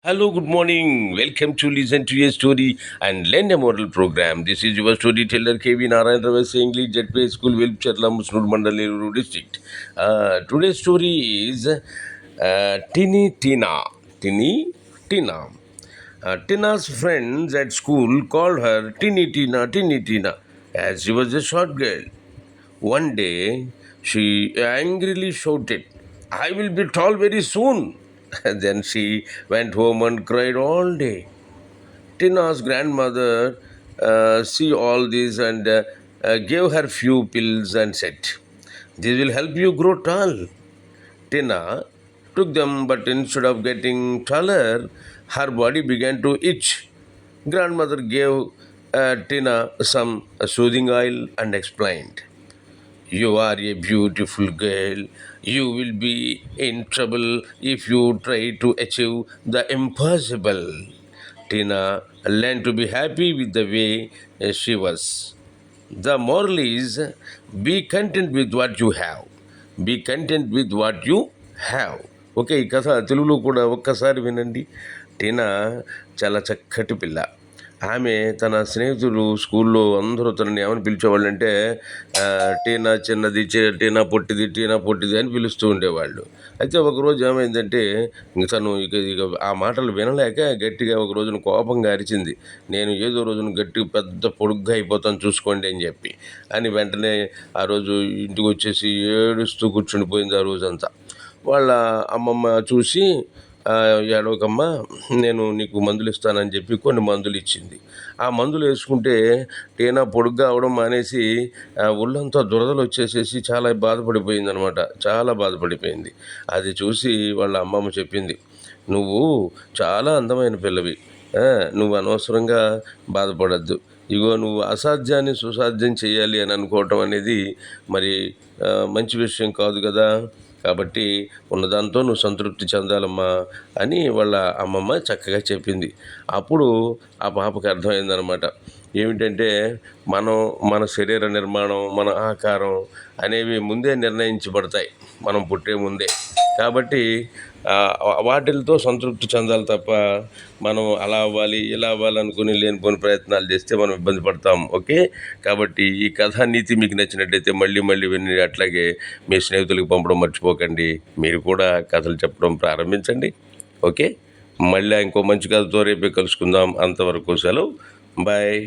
Hello, good morning. Welcome to listen to a story and learn a moral program. This is your storyteller KV Narayan Ravasi English Jetway School, Vilpchatla, Musnur Mandal, Nellore district. Today's story is Tini Tina. Tini Tina. Tina's friends at school called her Tini Tina, Tini Tina, as she was a short girl. One day, she angrily shouted, I will be tall very soon. And then she went home and cried all day. Tina's grandmother see all this and gave her few pills and said, this will help you grow tall. Tina took them, but instead of getting taller, her body began to itch. Grandmother gave Tina some soothing oil and explained, you are a beautiful girl. You will be in trouble if you try to achieve the impossible. Tina learned to be happy with the way she was. The moral is be content with what you have. Be content with what you have. Okay, ఈ కథ తెలుగులో కూడా ఒక్కసారి వినండి. టీనా చాలా చక్కటి పిల్ల. ఆమె తన స్నేహితులు స్కూల్లో అందరూ తనని ఏమని పిలిచేవాళ్ళంటే టీనా చిన్నది, టీనా పొట్టిది, టీనా పొట్టిది అని పిలుస్తూ ఉండేవాళ్ళు. అయితే ఒకరోజు ఏమైందంటే తను ఇక ఆ మాటలు వినలేక గట్టిగా ఒక రోజున కోపంగా అరిచింది. నేను ఏదో రోజున గట్టిగా పెద్ద పొడుగ్గా అయిపోతాను చూసుకోండి అని చెప్పి. అని వెంటనే ఆ రోజు ఇంటికి వచ్చేసి ఏడుస్తూ కూర్చుండిపోయింది ఆ రోజంతా. వాళ్ళ అమ్మమ్మ చూసి ఏడవకమ్మా, నేను నీకు మందులు ఇస్తానని చెప్పి కొన్ని మందులు ఇచ్చింది. ఆ మందులు వేసుకుంటే టీనా పొడుగ్గా అవడం మానేసి ఒళ్ళంతా దురదలు వచ్చేసేసి చాలా బాధపడిపోయింది అనమాట. చాలా బాధపడిపోయింది. అది చూసి వాళ్ళ అమ్మమ్మ చెప్పింది, నువ్వు చాలా అందమైన పిల్లవి, నువ్వు అనవసరంగా బాధపడద్దు. ఇగో నువ్వు అసాధ్యాన్ని సుసాధ్యం చేయాలి అని అనుకోవటం అనేది మరి మంచి విషయం కాదు కదా. కాబట్టి ఉన్నదాంతో నువ్వు సంతృప్తి చెందాలమ్మా అని వాళ్ళ అమ్మమ్మ చక్కగా చెప్పింది. అప్పుడు ఆ పాపకి అర్థమైందనమాట. ఏమిటంటే మన శరీర నిర్మాణం, మన ఆకారం అనేవి ముందే నిర్ణయించబడతాయి మనం పుట్టే ముందే. కాబట్టి వాటితో సంతృప్తి చెందాలి తప్ప మనం అలా అవ్వాలి ఇలా అవ్వాలనుకుని లేనిపోని ప్రయత్నాలు చేస్తే మనం ఇబ్బంది పడతాం. ఓకే, కాబట్టి ఈ కథా నీతి మీకు నచ్చినట్టయితే మళ్ళీ మళ్ళీ విని అట్లాగే మీ స్నేహితులకు పంపడం మర్చిపోకండి. మీరు కూడా కథలు చెప్పడం ప్రారంభించండి. ఓకే, మళ్ళీ ఇంకో మంచి కథతో రేపే కలుసుకుందాం. అంతవరకు సెలవు. బాయ్.